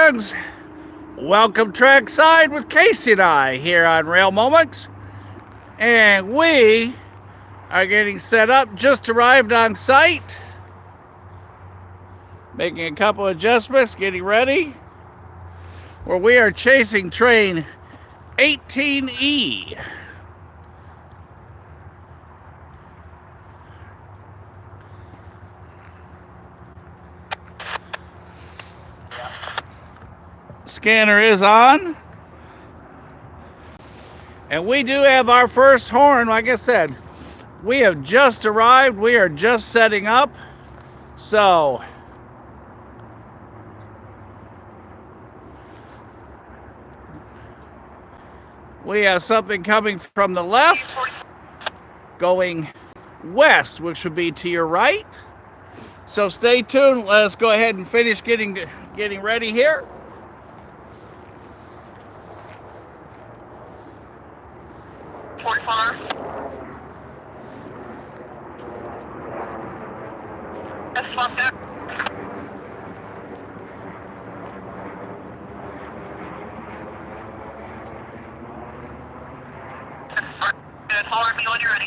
friends. Welcome Trackside with Casey and I here on Rail Moments. And we are getting set up, just arrived on site. Making a couple adjustments, getting ready. Where we are chasing train 18E. Scanner is on. And we do have our first horn. Like I said, we have just arrived. We are just setting up. So, we have something coming from the left, going west, which would be to your right. So stay tuned. Let us go ahead and finish getting ready here. Holler me when you're ready.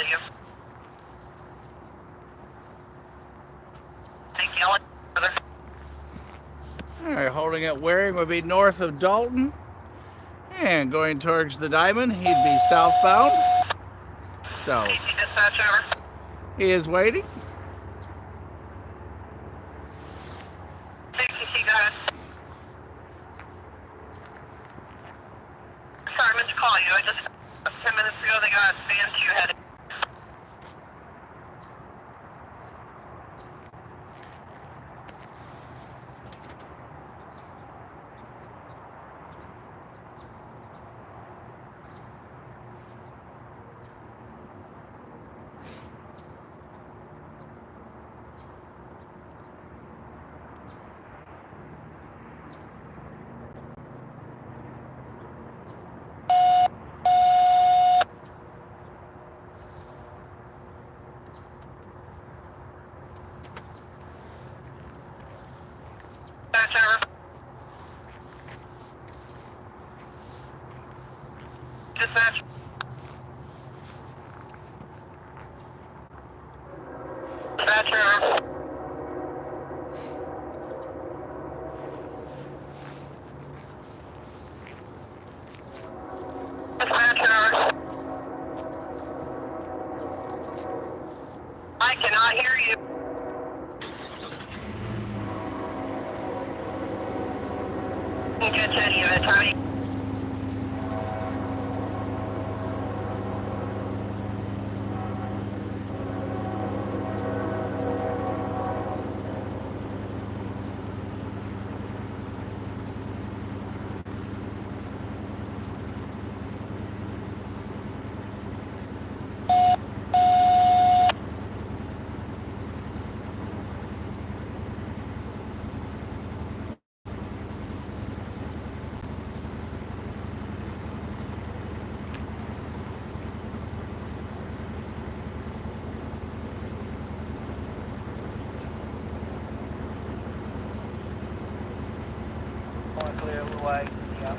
video. Thank you. I'll let you know, brother. All right, holding at Waring would be north of Dalton. And going towards the Diamond, he'd be southbound. So DC dispatch over. he is waiting. 60C, go ahead. Sorry, I meant to call you. I just 10 minutes ago they got van 2 headed. Dispatch over. Dispatch. Dispatch over. Dispatch over. I cannot hear you. Get to any of it, Tommy. Want to clear the way. Yep.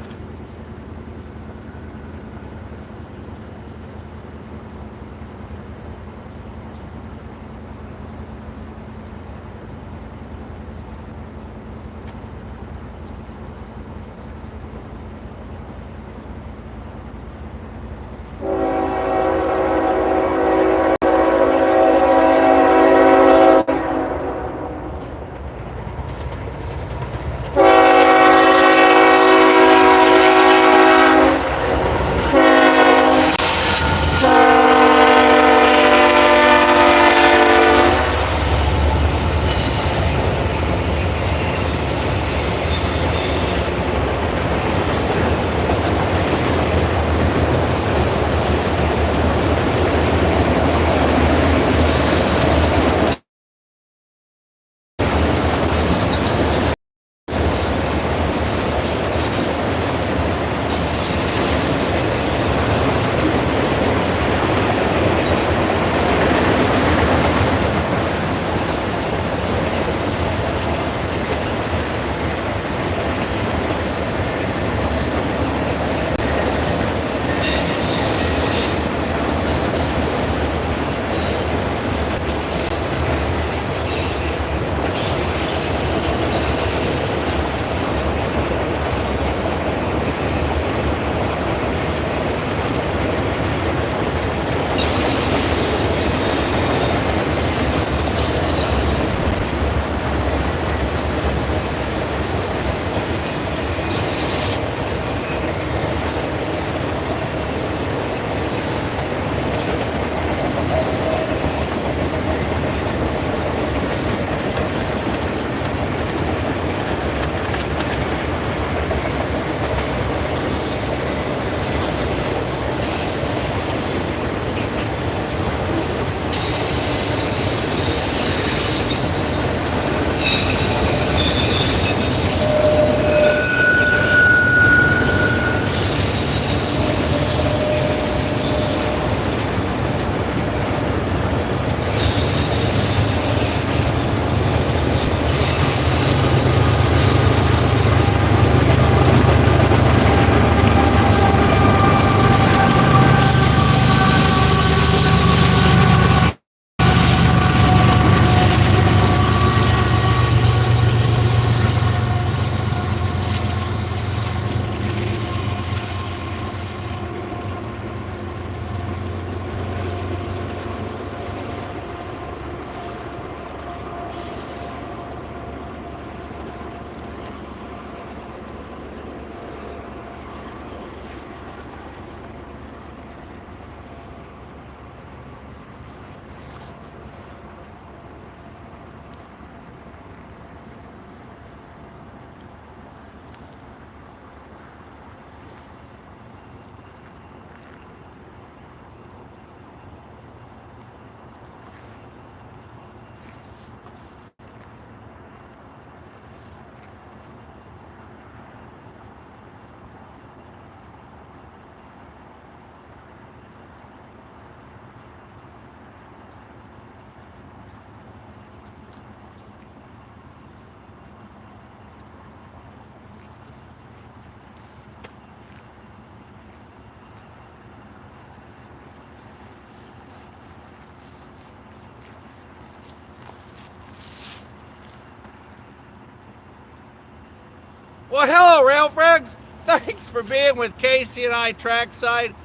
Well, hello, rail friends. Thanks for being with Casey and I, Trackside.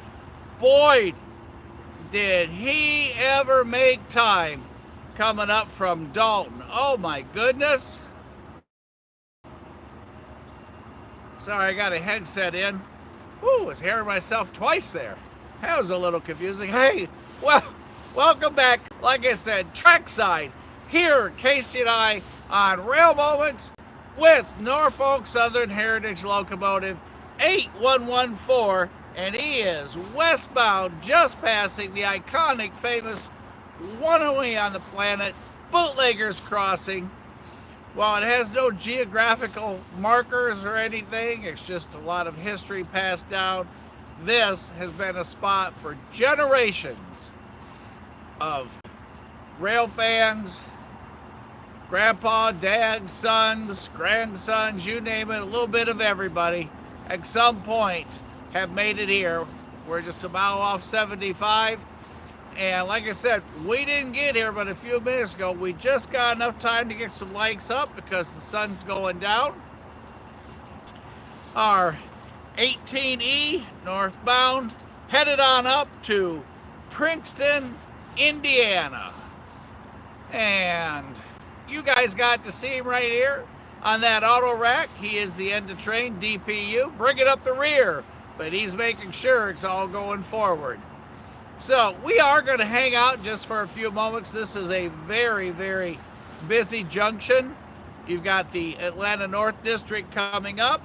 Boy, did he ever make time coming up from Dalton. Oh, my goodness. Sorry, I got a headset in. Ooh, I was hearing myself twice there. That was a little confusing. Hey, well, welcome back. Like I said, Trackside. Here, Casey and I on Rail Moments with Norfolk Southern Heritage Locomotive 8114, and he is westbound, just passing the iconic, famous one only on the planet, Bootlegger's Crossing. Well, it has no geographical markers or anything. It's just a lot of history passed down. This has been a spot for generations of rail fans, grandpa, dad, sons, grandsons, you name it, a little bit of everybody at some point have made it here. We're just about off 75. And like I said, we didn't get here but a few minutes ago. We just got enough time to get some lights up because the sun's going down. Our 18E northbound headed on up to Princeton, Indiana. And you guys got to see him right here on that auto rack. He is the end of train DPU. Bring it up the rear, but he's making sure it's all going forward. So we are going to hang out just for a few moments. This is a very, very busy junction. You've got the Atlanta North District coming up.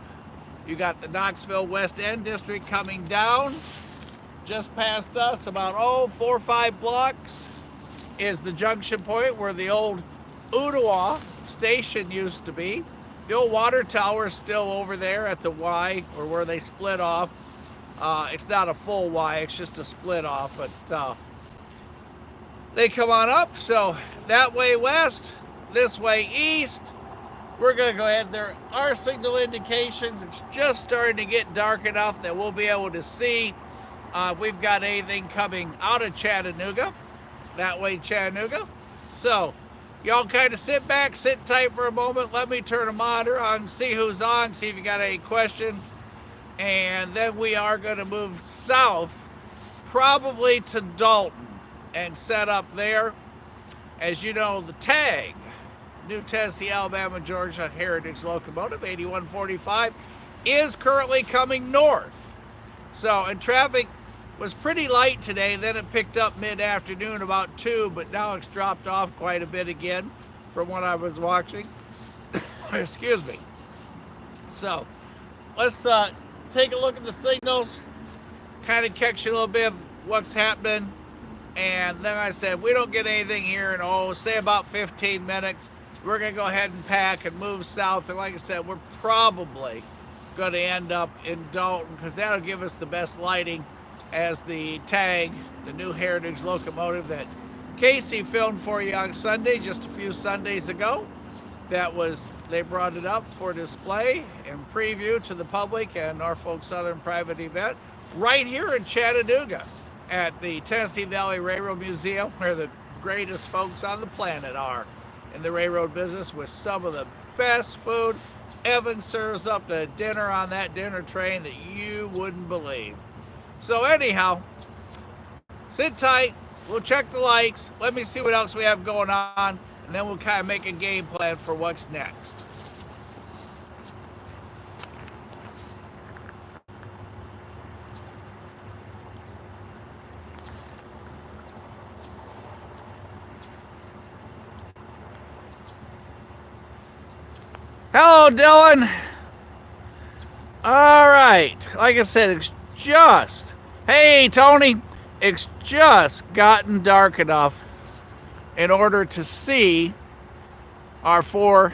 You got the Knoxville West End District coming down. Just past us, about 4 or 5 blocks, is the junction point where the old Ottawa station used to be. The old water tower is still over there at the Y, or where they split off. It's not a full Y, it's just a split off, but they come on up. So that way west, this way east. We're going to go ahead. There are signal indications. It's just starting to get dark enough that we'll be able to see if we've got anything coming out of Chattanooga. That way, Chattanooga. So y'all kind of sit back, sit tight for a moment. Let me turn a monitor on, see who's on, see if you got any questions. And then we are going to move south, probably to Dalton, and set up there. As you know, the tag, New Tennessee, Alabama, Georgia Heritage Locomotive 8145, is currently coming north. So, and traffic was pretty light today. Then it picked up mid-afternoon about 2, but now it's dropped off quite a bit again from what I was watching. Excuse me. So, let's take a look at the signals, kind of catch you a little bit of what's happening. And then I said, we don't get anything here in, say about 15 minutes. We're going to go ahead and pack and move south. And like I said, we're probably going to end up in Dalton because that'll give us the best lighting as the tag, the new Heritage Locomotive that Casey filmed for you on Sunday, just a few Sundays ago. They brought it up for display and preview to the public and Norfolk Southern private event right here in Chattanooga at the Tennessee Valley Railroad Museum, where the greatest folks on the planet are in the railroad business, with some of the best food. Evan serves up to dinner on that dinner train that you wouldn't believe. So anyhow, sit tight. We'll check the lights. Let me see what else we have going on. And then we'll kind of make a game plan for what's next. Hello, Dylan. All right. Like I said, hey, Tony, it's just gotten dark enough in order to see our 4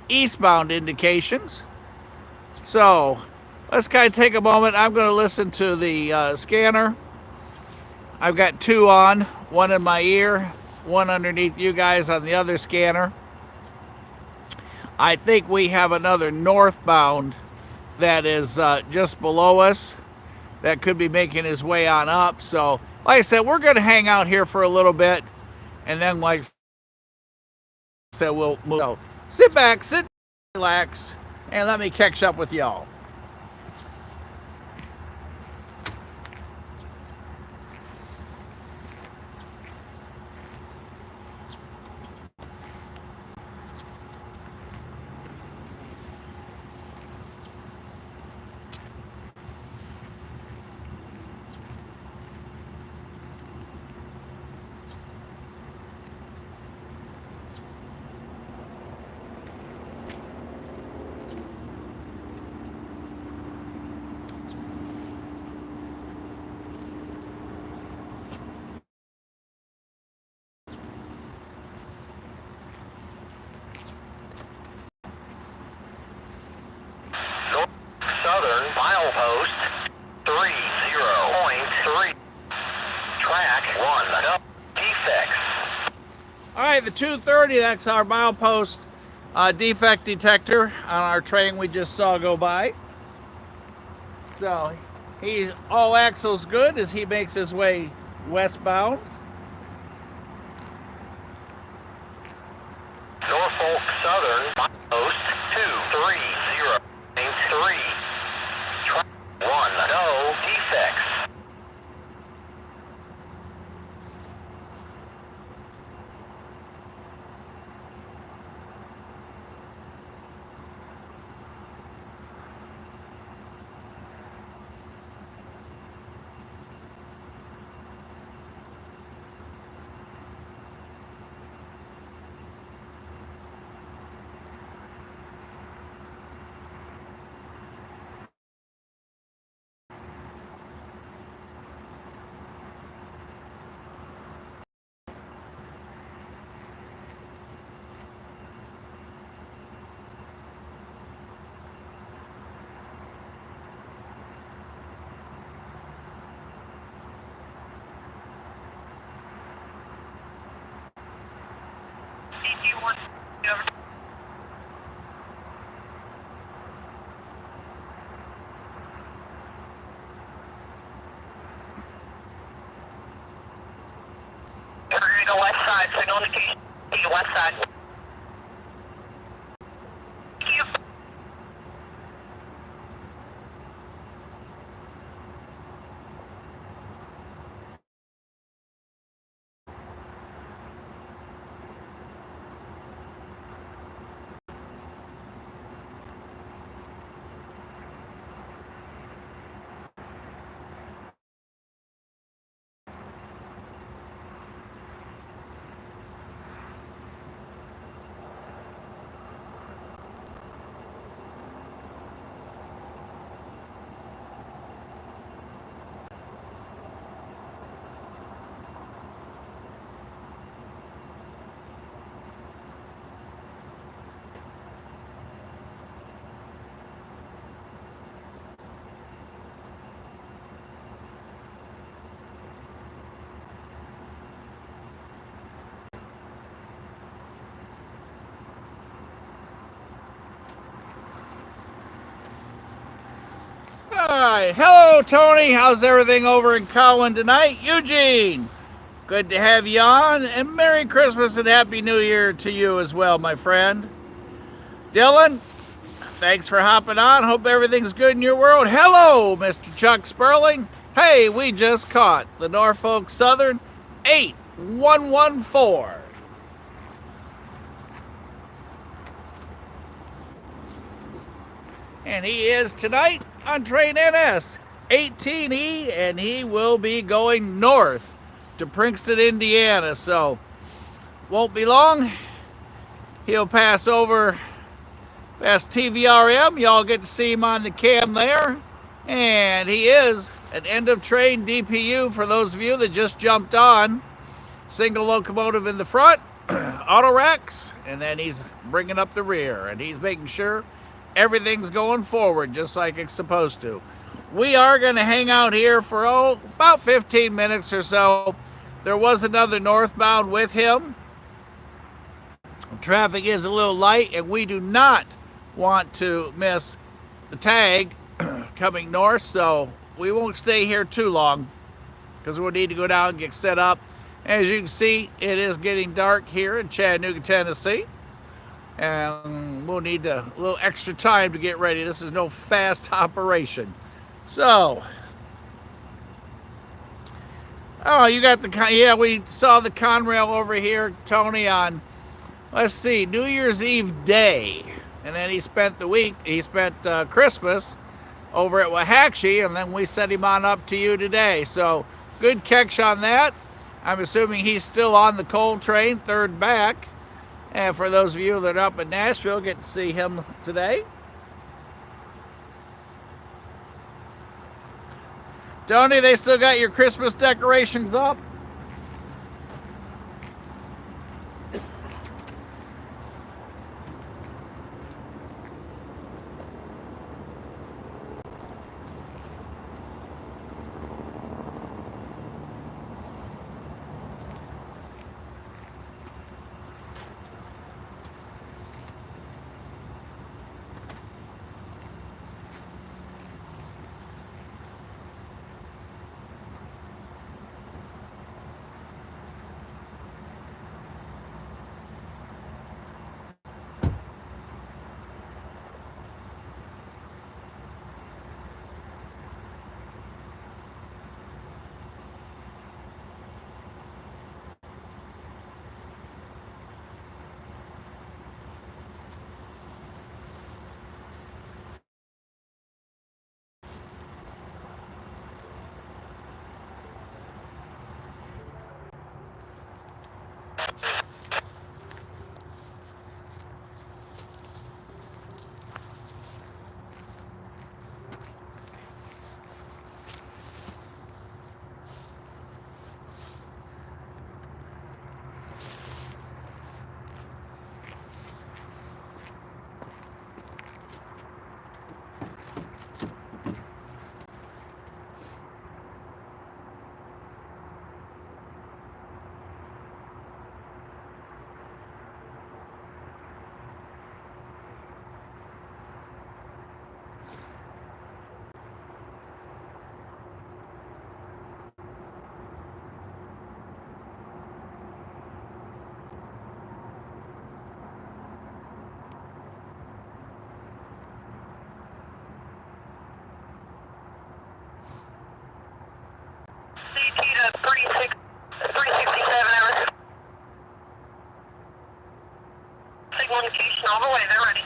eastbound indications. So let's kind of take a moment. I'm going to listen to the scanner. I've got 2 on, one in my ear, one underneath you guys on the other scanner. I think we have another northbound that is just below us that could be making his way on up. So like I said, we're going to hang out here for a little bit. And then, like I said, we'll move. So sit back, relax. and let me catch up with y'all. North Southern milepost 30.3. Track 1. No defects. All right, the 230, that's our milepost defect detector on our train we just saw go by. So he's all axles good as he makes his way westbound. Norfolk Southern milepost 230.3. Track 1. No defects. The west side, signal indication. The west side. Thank you. All right, hello Tony, how's everything over in Cowan tonight? Eugene, good to have you on, and Merry Christmas and Happy New Year to you as well, my friend. Dylan, thanks for hopping on. Hope everything's good in your world. Hello, Mr. Chuck Sperling. Hey, we just caught the Norfolk Southern 8114. And he is tonight on train NS 18E, and he will be going north to Princeton, Indiana. So, won't be long. He'll pass over past TVRM. Y'all get to see him on the cam there. And he is an end of train DPU for those of you that just jumped on. Single locomotive in the front, auto racks, and then he's bringing up the rear, and he's making sure everything's going forward just like it's supposed to. We are going to hang out here for about 15 minutes or so. There was another northbound with him. Traffic is a little light, and we do not want to miss the tag coming north, so we won't stay here too long because we'll need to go down and get set up. As you can see, it is getting dark here in Chattanooga, Tennessee. And we'll need a little extra time to get ready. This is no fast operation. So, oh, you got the, yeah, we saw the Conrail over here, Tony, on, let's see, New Year's Eve day. And then he spent Christmas over at Waxahachie, and then we sent him on up to you today. So, good catch on that. I'm assuming he's still on the coal train, third back. And for those of you that are up in Nashville, get to see him today. Tony, they still got your Christmas decorations up? CT to 367 hours. Signal indication all the way, they're ready.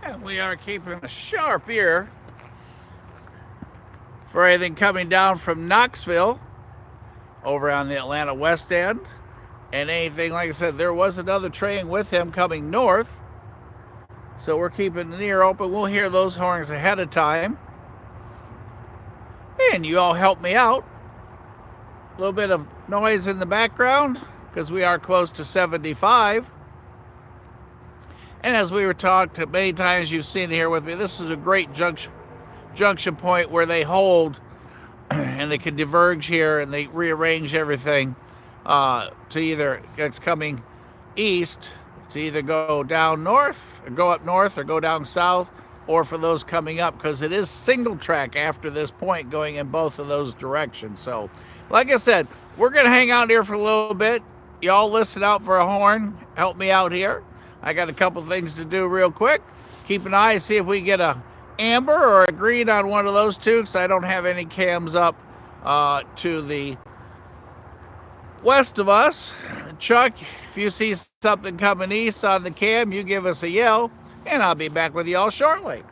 And we are keeping a sharp ear for anything coming down from Knoxville over on the Atlanta West End. And anything, like I said, there was another train with him coming north. So we're keeping an ear open. We'll hear those horns ahead of time. And you all help me out. A little bit of noise in the background because we are close to 75. And as we were talked many times, you've seen here with me, this is a great junction point where they hold and they can diverge here and they rearrange everything to either, it's coming east, to either go down north, or go up north, or go down south, or for those coming up, because it is single track after this point going in both of those directions. So, like I said, we're going to hang out here for a little bit. Y'all listen out for a horn. Help me out here. I got a couple things to do real quick. Keep an eye, see if we get a amber or a green on one of those two, because I don't have any cams up to the west of us. Chuck, if you see something coming east on the cam, you give us a yell, and I'll be back with y'all shortly.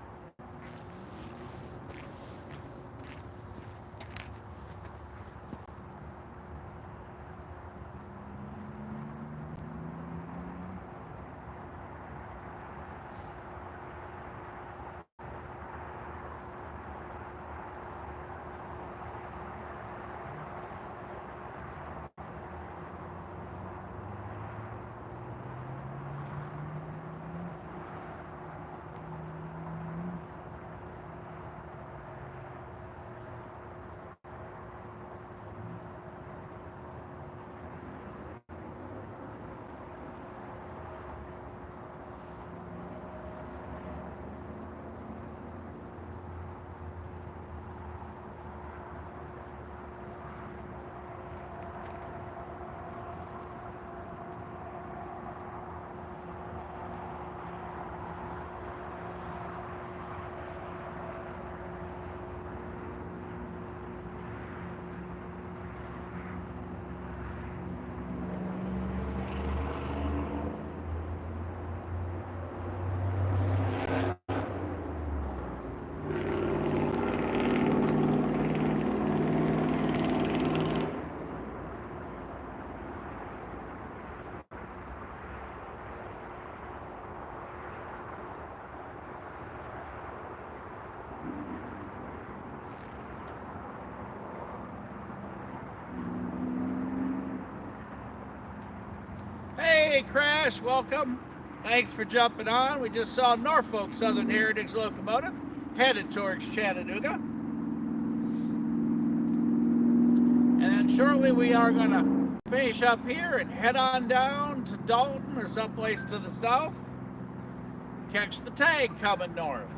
Hey, Crash, welcome. Thanks for jumping on. We just saw Norfolk Southern Heritage Locomotive headed towards Chattanooga. And then shortly we are going to finish up here and head on down to Dalton or someplace to the south. Catch the tag coming north.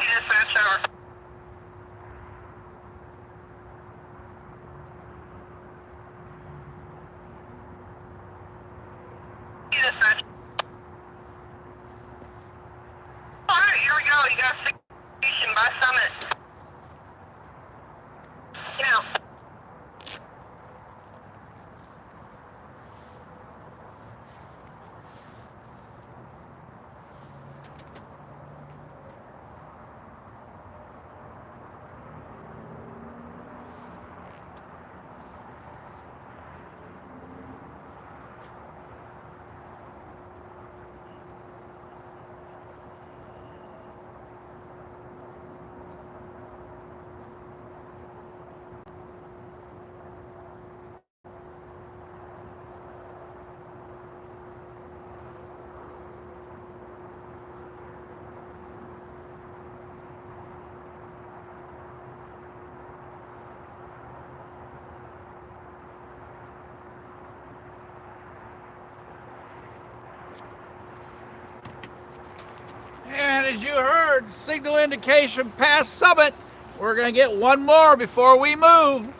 Dispatch, over. Dispatch. Alright, here we go. You got a station by Summit. Now. And as you heard, signal indication past Summit. We're going to get one more before we move.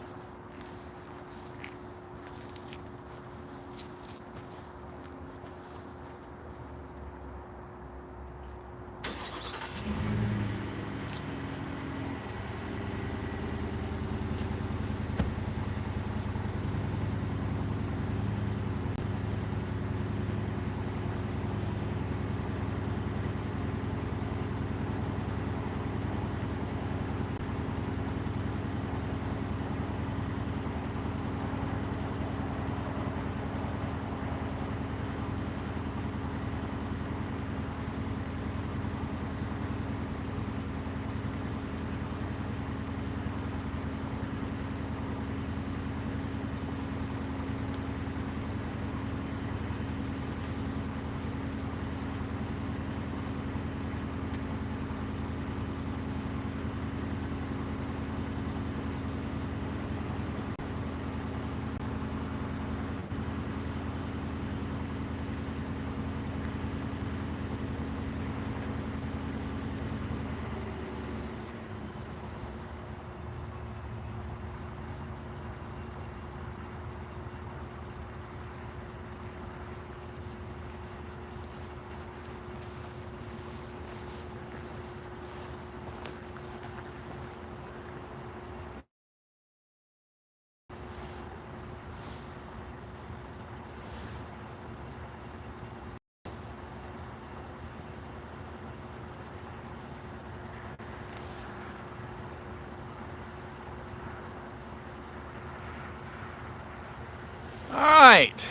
All right.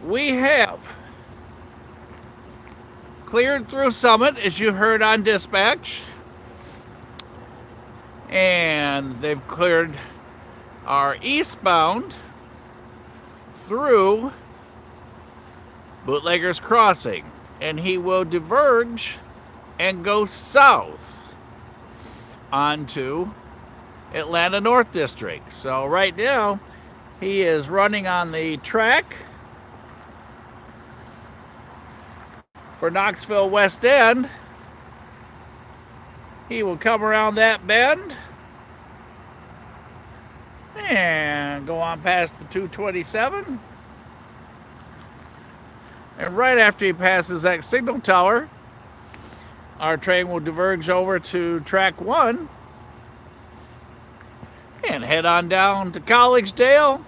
We have cleared through Summit, as you heard on dispatch. And they've cleared our eastbound through Bootlegger's Crossing. And he will diverge and go south onto Atlanta North District. So right now, he is running on the track for Knoxville West End. He will come around that bend and go on past the 227. And right after he passes that signal tower, our train will diverge over to track 1 and head on down to Collegedale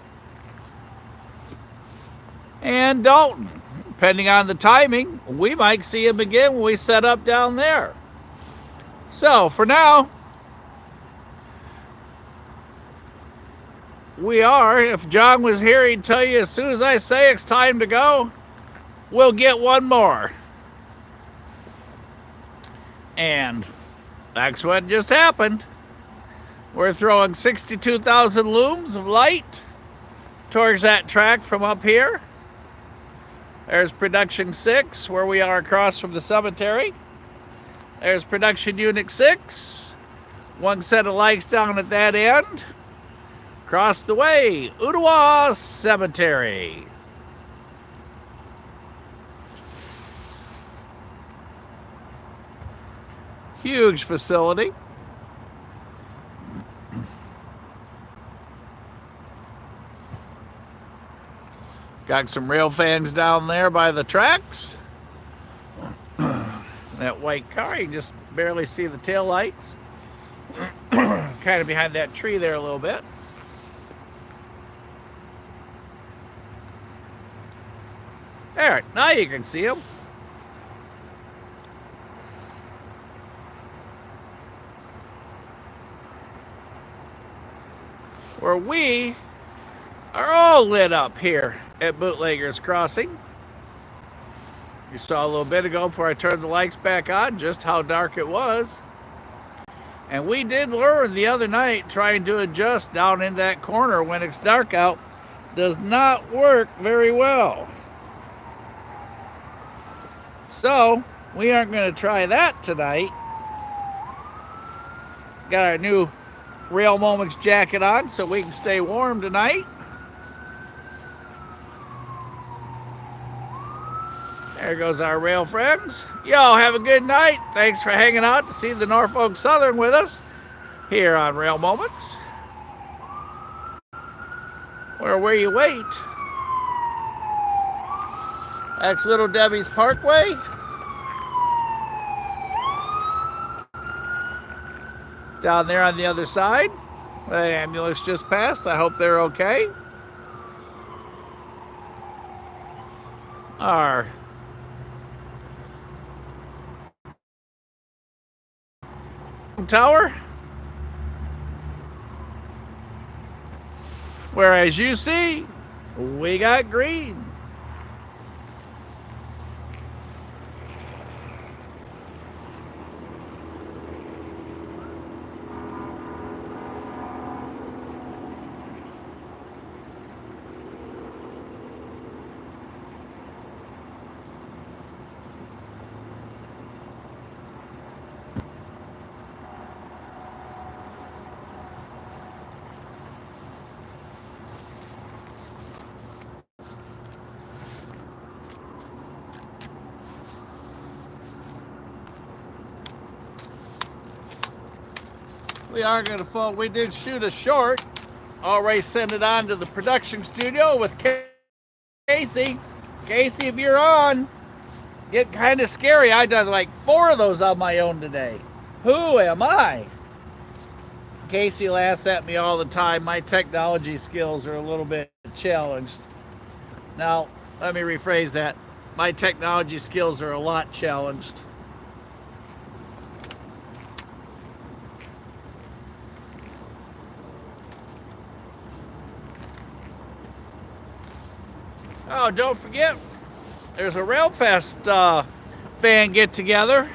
and Dalton. Depending on the timing, we might see him again when we set up down there. So for now, we are, if John was here, he'd tell you as soon as I say it's time to go, we'll get one more. And that's what just happened. We're throwing 62,000 looms of light towards that track from up here. There's production 6, where we are across from the cemetery. There's production unit 6. One set of lights down at that end. Across the way, Ottawa Cemetery. Huge facility. Got some rail fans down there by the tracks. That white car, you can just barely see the tail lights. Kind of behind that tree there a little bit. There, now you can see them. Where we are all lit up here at Bootlegger's Crossing. You saw a little bit ago before I turned the lights back on just how dark it was. And we did learn the other night trying to adjust down in that corner when it's dark out does not work very well. So we aren't going to try that tonight. Got our new Rail Moments jacket on so we can stay warm tonight. There goes our rail friends. Y'all have a good night. Thanks for hanging out to see the Norfolk Southern with us here on Rail Moments. Where you wait. That's Little Debbie's Parkway. Down there on the other side. The ambulance just passed. I hope they're okay. Our tower, where as you see, we got green. We are going to we did shoot a short. Already sent it on to the production studio with Casey. Casey, if you're on, get kind of scary. I done like 4 of those on my own today. Who am I? Casey laughs at me all the time. My technology skills are a little bit challenged. Now, let me rephrase that. My technology skills are a lot challenged. Oh, don't forget, there's a Railfest fan get together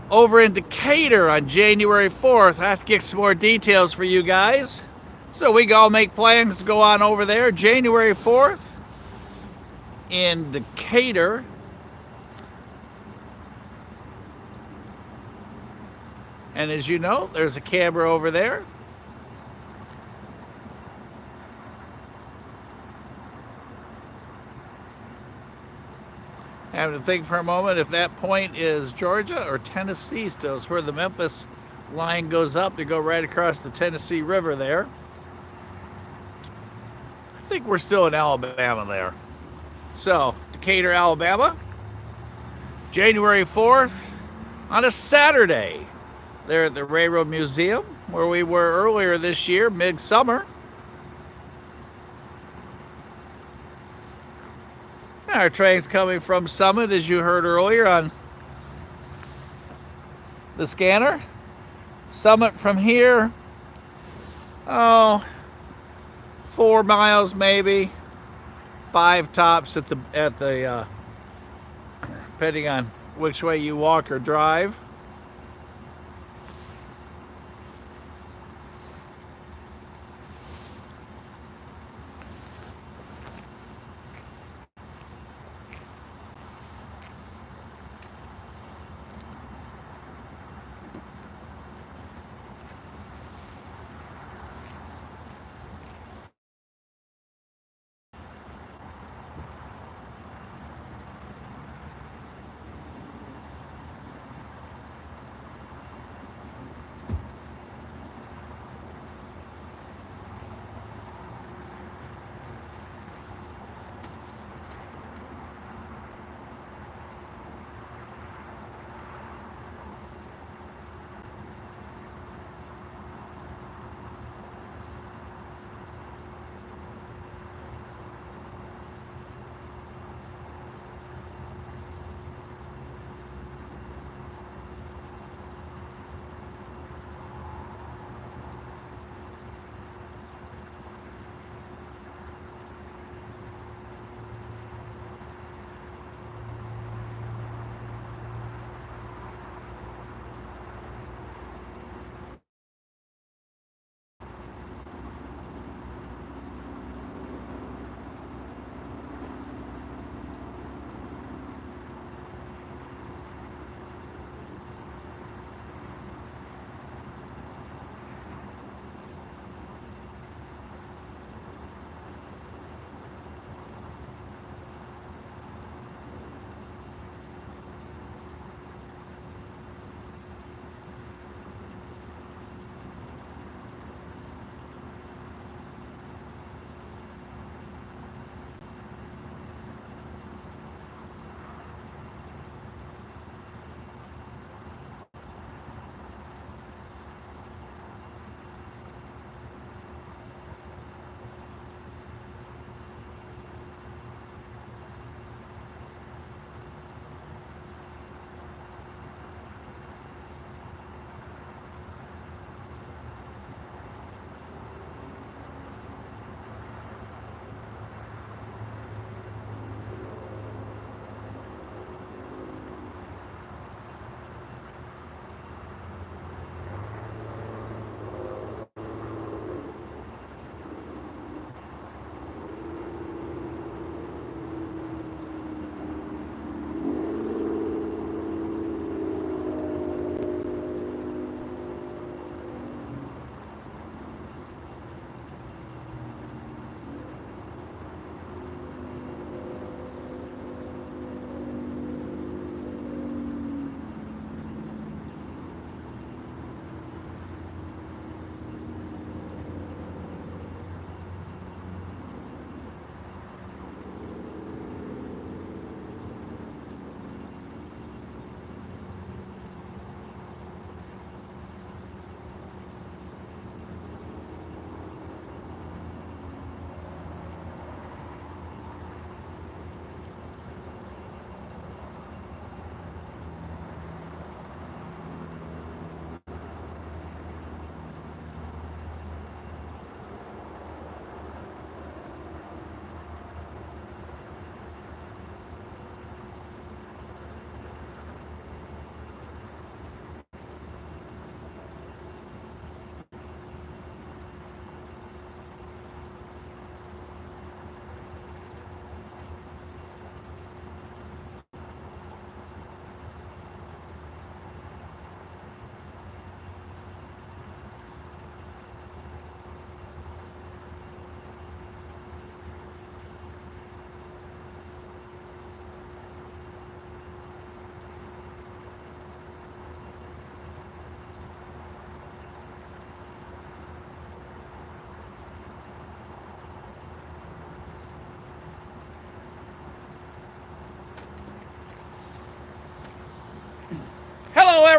over in Decatur on January 4th. I have to get some more details for you guys. So we can all make plans to go on over there January 4th in Decatur. And as you know, there's a camera over there. Having to think for a moment if that point is Georgia or Tennessee still. It's where the Memphis line goes up. They go right across the Tennessee River there. I think we're still in Alabama there. So, Decatur, Alabama, January 4th on a Saturday. There at the Railroad Museum, where we were earlier this year, midsummer. Our train's coming from Summit, as you heard earlier on the scanner. Summit from here, 4 miles maybe, 5 tops at the depending on which way you walk or drive.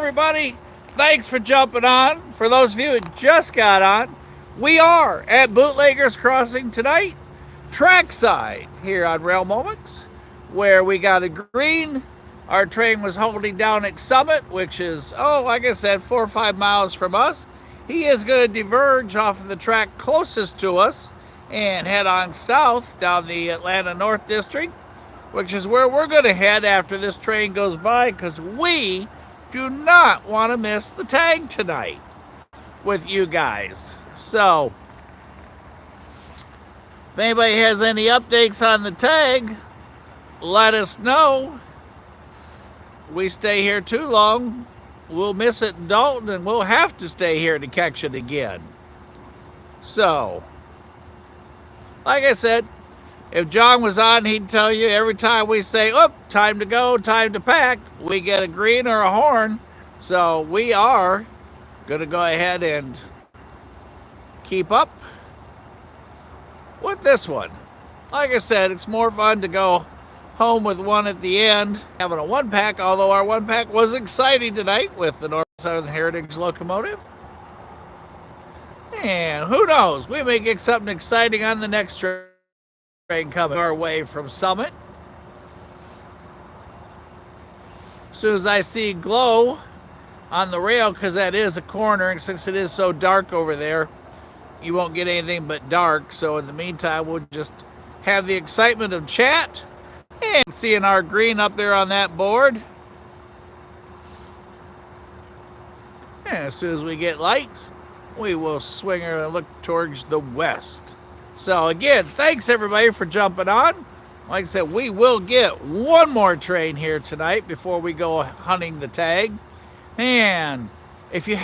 everybody. Thanks for jumping on. For those of you who just got on, we are at Bootlegger's Crossing tonight, Trackside, here on Rail Moments, where we got a green. Our train was holding down at Summit, which is, like I said, 4 or 5 miles from us. He is going to diverge off of the track closest to us and head on south down the Atlanta North District, which is where we're going to head after this train goes by, because we do not want to miss the tag tonight with you guys. So, if anybody has any updates on the tag, let us know. We stay here too long, we'll miss it in Dalton, and we'll have to stay here to catch it again. So, like I said, if John was on, he'd tell you every time we say, time to go, time to pack, we get a green or a horn. So we are going to go ahead and keep up with this one. Like I said, it's more fun to go home with one at the end, having a one pack, although our one pack was exciting tonight with the North Southern Heritage Locomotive. And who knows, we may get something exciting on the next train coming our way from Summit. As soon as I see glow on the rail, because that is a corner, and since it is so dark over there, you won't get anything but dark. So in the meantime, we'll just have the excitement of chat and seeing our green up there on that board. And as soon as we get lights, we will swing her and look towards the west. So again, thanks everybody for jumping on. Like I said, we will get one more train here tonight before we go hunting the tag. And if you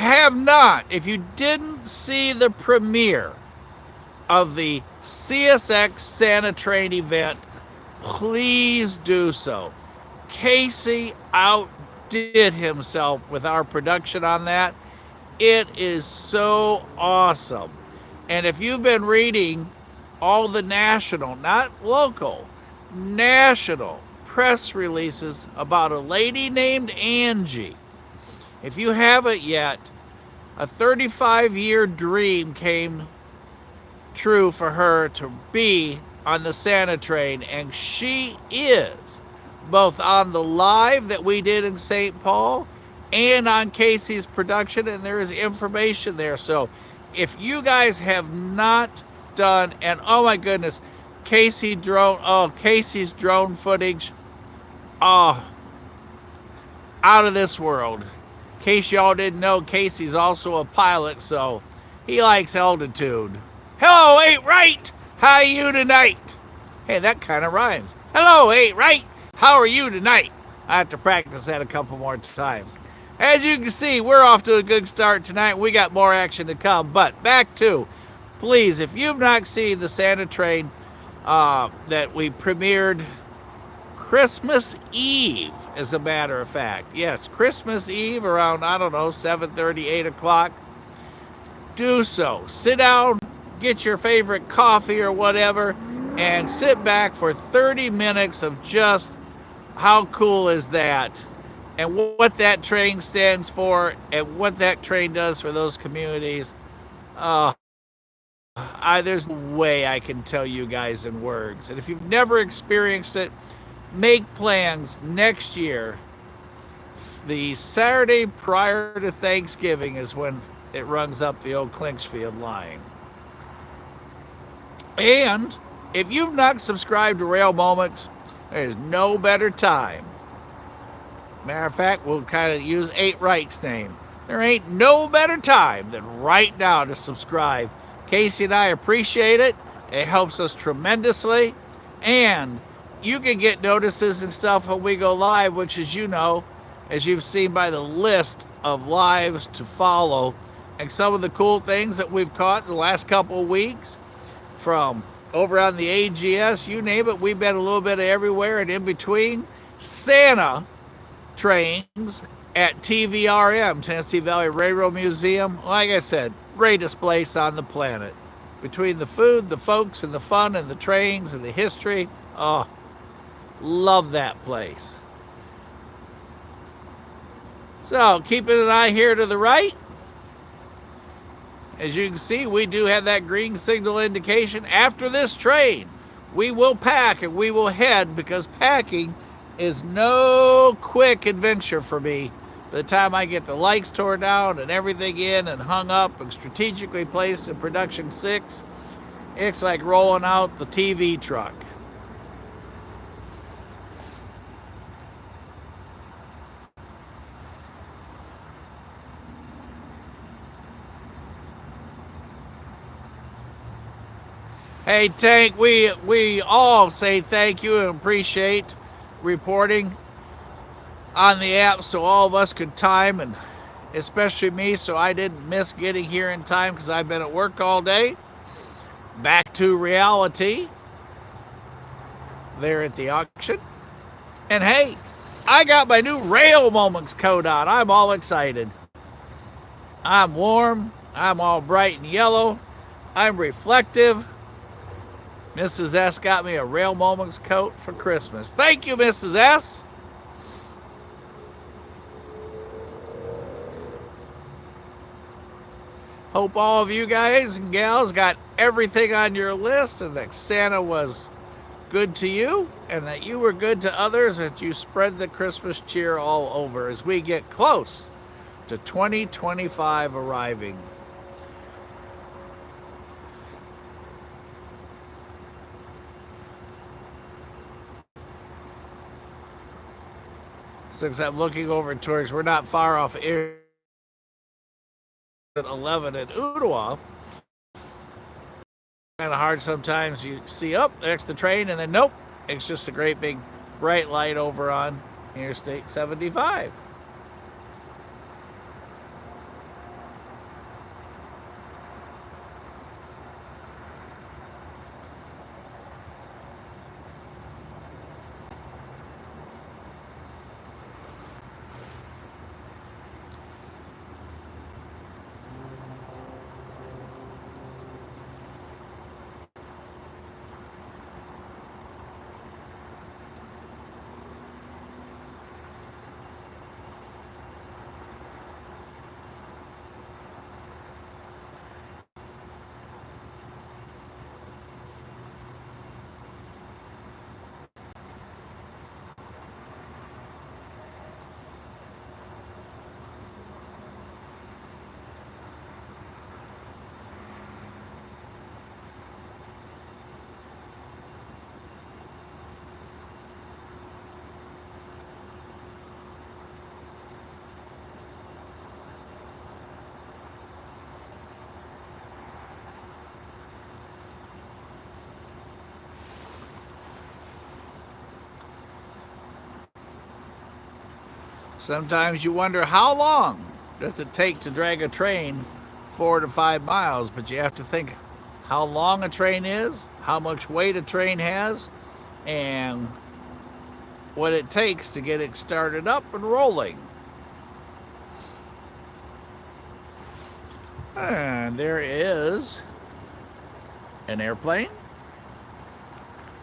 didn't see the premiere of the CSX Santa Train event, please do so. Casey outdid himself with our production on that. It is so awesome. And if you've been reading all the national, not local, national press releases about a lady named Angie, if you haven't yet, a 35-year dream came true for her to be on the Santa train, and she is both on the live that we did in St. Paul and on Casey's production, and there is information there. So if you guys have not done, and oh my goodness, Casey's drone footage, out of this world. In case y'all didn't know, Casey's also a pilot, so he likes altitude. Hello, ain't right? How are you tonight? Hey, that kind of rhymes. Hello, ain't right? How are you tonight? I have to practice that a couple more times. As you can see, we're off to a good start tonight. We got more action to come, but back to, please, if you've not seen the Santa train that we premiered Christmas Eve, as a matter of fact. Yes, Christmas Eve around, 7:30, 8 o'clock. Do so. Sit down, get your favorite coffee or whatever, and sit back for 30 minutes of just how cool is that, and what that train stands for, and what that train does for those communities. There's no way I can tell you guys in words. And if you've never experienced it, make plans next year. The Saturday prior to Thanksgiving is when it runs up the old Clinchfield line. And if you've not subscribed to Rail Moments, there's no better time. Matter of fact, we'll kind of use 8 Right's name. There ain't no better time than right now to subscribe. Casey and I appreciate it. It helps us tremendously. And you can get notices and stuff when we go live, which, as you know, as you've seen by the list of lives to follow, and some of the cool things that we've caught in the last couple of weeks, from over on the AGS, you name it, we've been a little bit of everywhere and in between. Santa trains at TVRM, Tennessee Valley Railroad Museum. Like I said, greatest place on the planet. Between the food, the folks, and the fun, and the trains, and the history. Love that place. So keeping an eye here to the right. As you can see, we do have that green signal indication. After this train, we will pack and we will head, because packing is no quick adventure for me. By the time I get the lights torn down and everything in and hung up and strategically placed in production 6, it's like rolling out the TV truck. Hey, Tank, we all say thank you and appreciate reporting on the app so all of us could time, and especially me, so I didn't miss getting here in time because I've been at work all day. Back to reality there at the auction. And hey, I got my new Rail Moments coat on. I'm all excited. I'm warm. I'm all bright and yellow. I'm reflective. Mrs. S got me a Rail Moments coat for Christmas. Thank you, Mrs. S. Hope all of you guys and gals got everything on your list, and that Santa was good to you and that you were good to others, that you spread the Christmas cheer all over as we get close to 2025 arriving. Since I'm looking over towards, we're not far off Air 11 at Ottawa. Kind of hard sometimes. You see, up there's the train, and then nope, it's just a great big bright light over on Interstate 75. Sometimes you wonder, how long does it take to drag a train 4 to 5 miles? But you have to think how long a train is, how much weight a train has, and what it takes to get it started up and rolling. And there is an airplane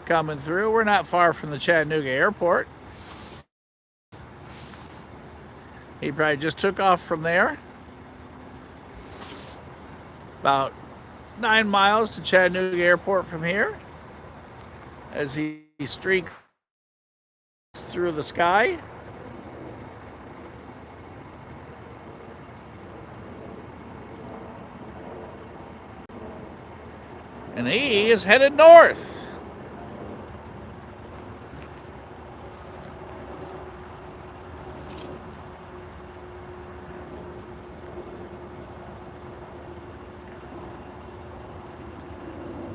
coming through. We're not far from the Chattanooga airport. He probably just took off from there. About 9 miles to Chattanooga airport from here, as he streaks through the sky. And he is headed north.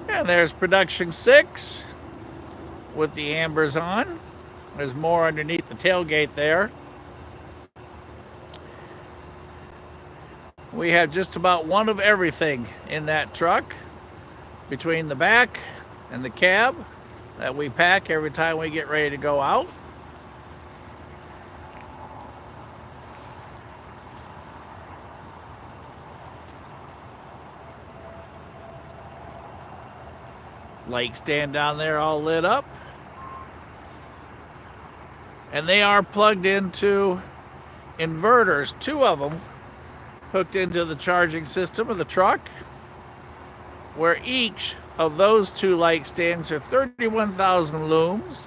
And there's production 6 with the ambers on. There's more underneath the tailgate there. We have just about one of everything in that truck, between the back and the cab, that we pack every time we get ready to go out. Light stand down there all lit up. And they are plugged into inverters, 2 of them, hooked into the charging system of the truck, where each of those 2 light stands are 31,000 looms.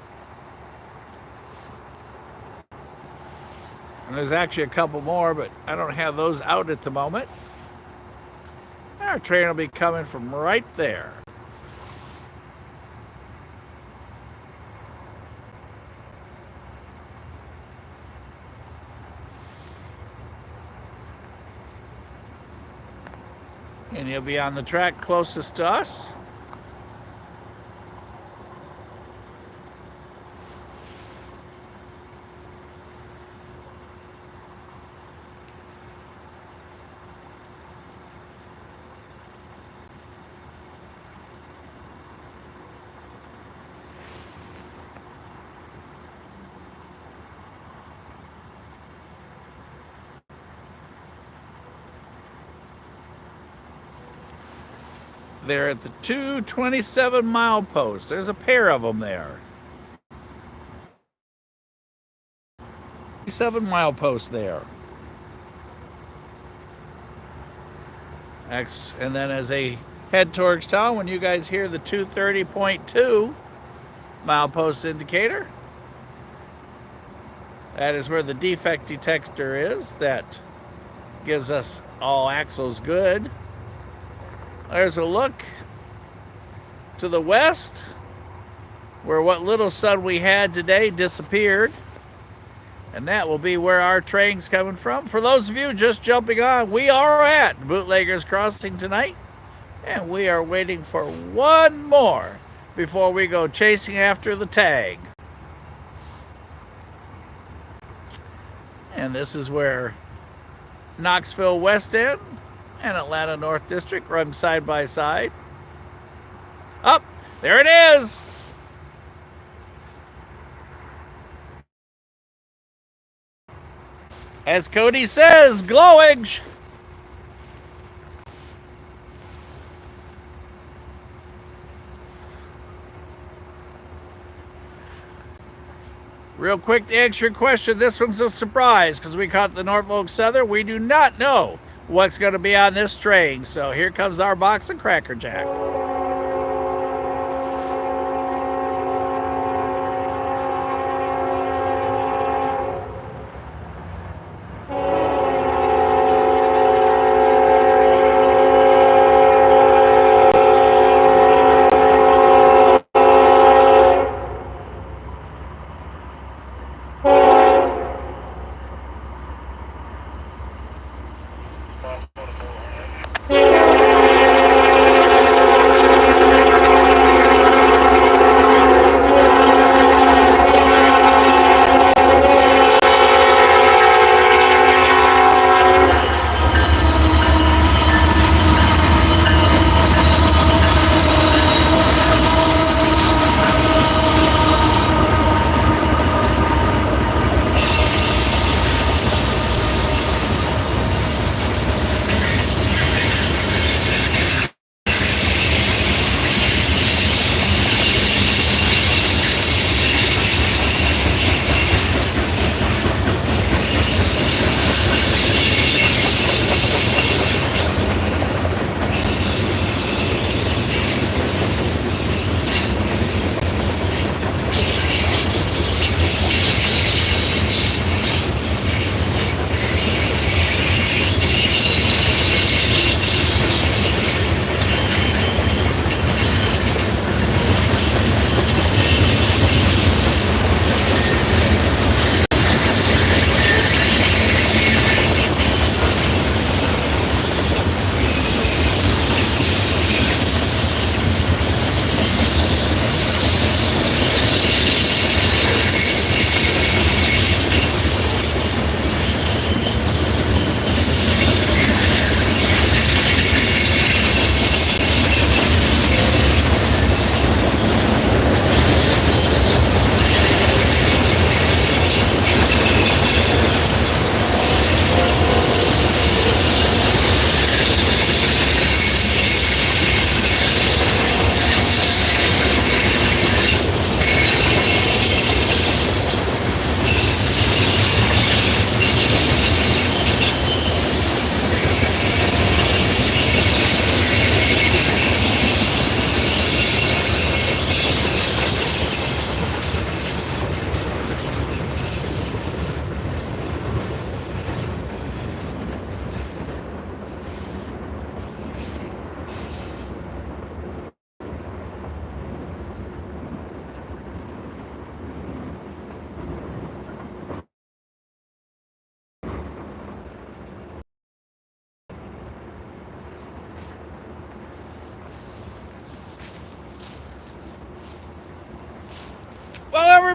And there's actually a couple more, but I don't have those out at the moment. Our train will be coming from right there. And you'll be on the track closest to us. They're at the 227 mile post. There's a pair of them there. 7-mile post there. And then as they head towards town, when you guys hear the 230.2 milepost indicator, that is where the defect detector is. That gives us all axles good. There's a look to the west, where what little sun we had today disappeared. And that will be where our train's coming from. For those of you just jumping on, we are at Bootlegger's Crossing tonight. And we are waiting for one more before we go chasing after the tag. And this is where Knoxville West End and Atlanta North District run side by side. Up, there it is. As Cody says, glowing. Real quick to answer your question, this one's a surprise because we caught the Norfolk Southern. We do not know what's going to be on this train. So here comes our box of Cracker Jack.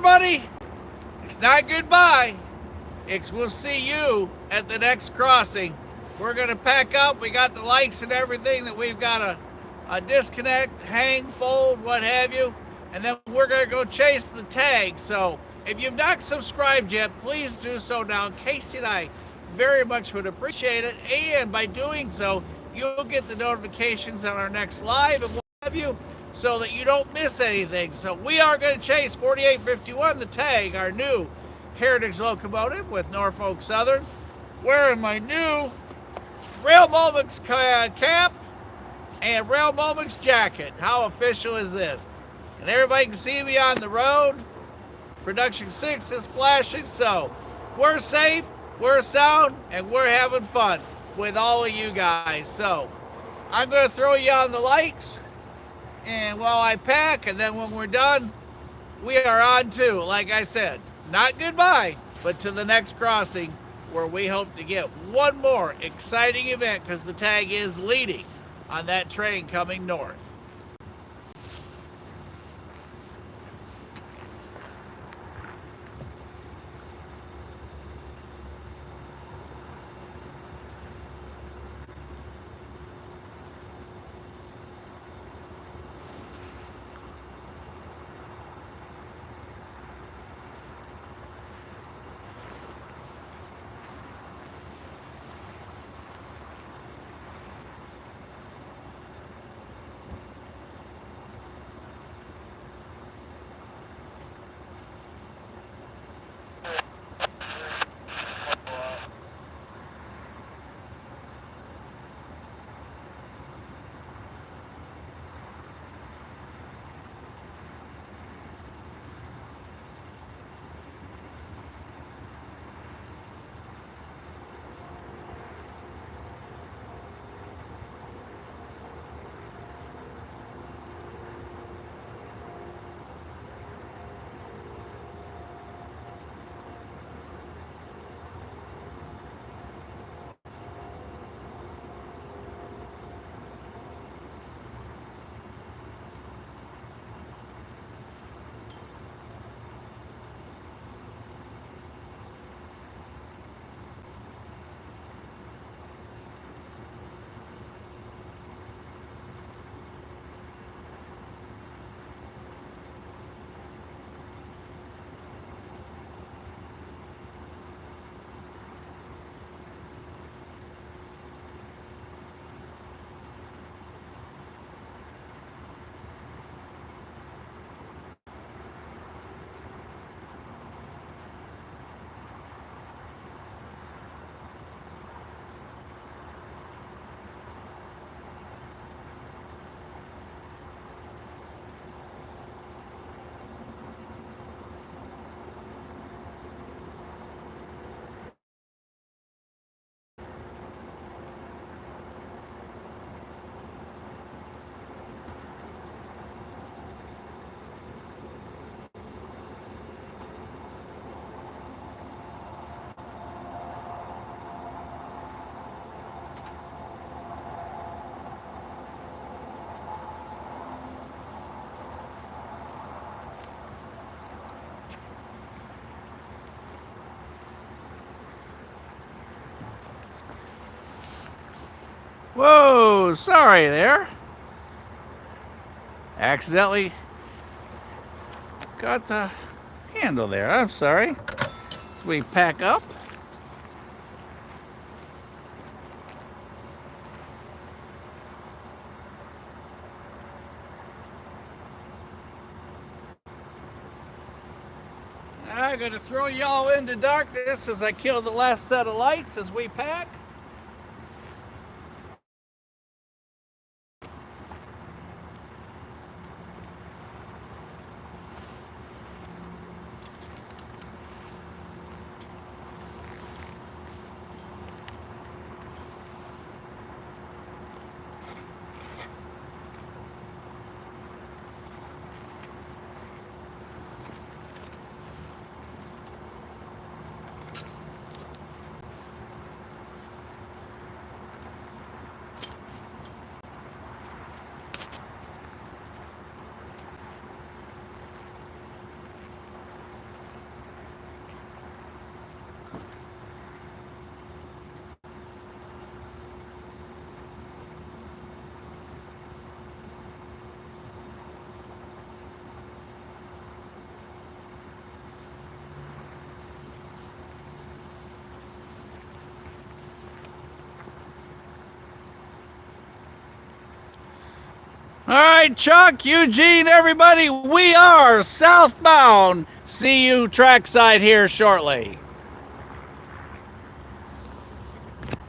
everybody, it's not goodbye. It's we'll see you at the next crossing. We're going to pack up. We got the lights and everything that we've got to disconnect, hang, fold, what have you. And then we're going to go chase the tag. So if you've not subscribed yet, please do so now. Casey and I very much would appreciate it. And by doing so, you'll get the notifications on our next live and what have you, so that you don't miss anything. So we are going to chase 4851, the tag, our new Heritage locomotive with Norfolk Southern, wearing my new Rail Moments cap and Rail Moments jacket. How official is this? And everybody can see me on the road. Production 6 is flashing, so we're safe, we're sound, and we're having fun with all of you guys. So I'm going to throw you on the lights and while I pack, and then when we're done, we are on to, like I said, not goodbye, but to the next crossing, where we hope to get one more exciting event, because the tag is leading on that train coming north. Whoa, sorry there. Accidentally got the handle there. I'm sorry. So we pack up. I'm going to throw y'all into darkness as I kill the last set of lights as we pack. All right, Chuck, Eugene, everybody, we are southbound. See you trackside here shortly.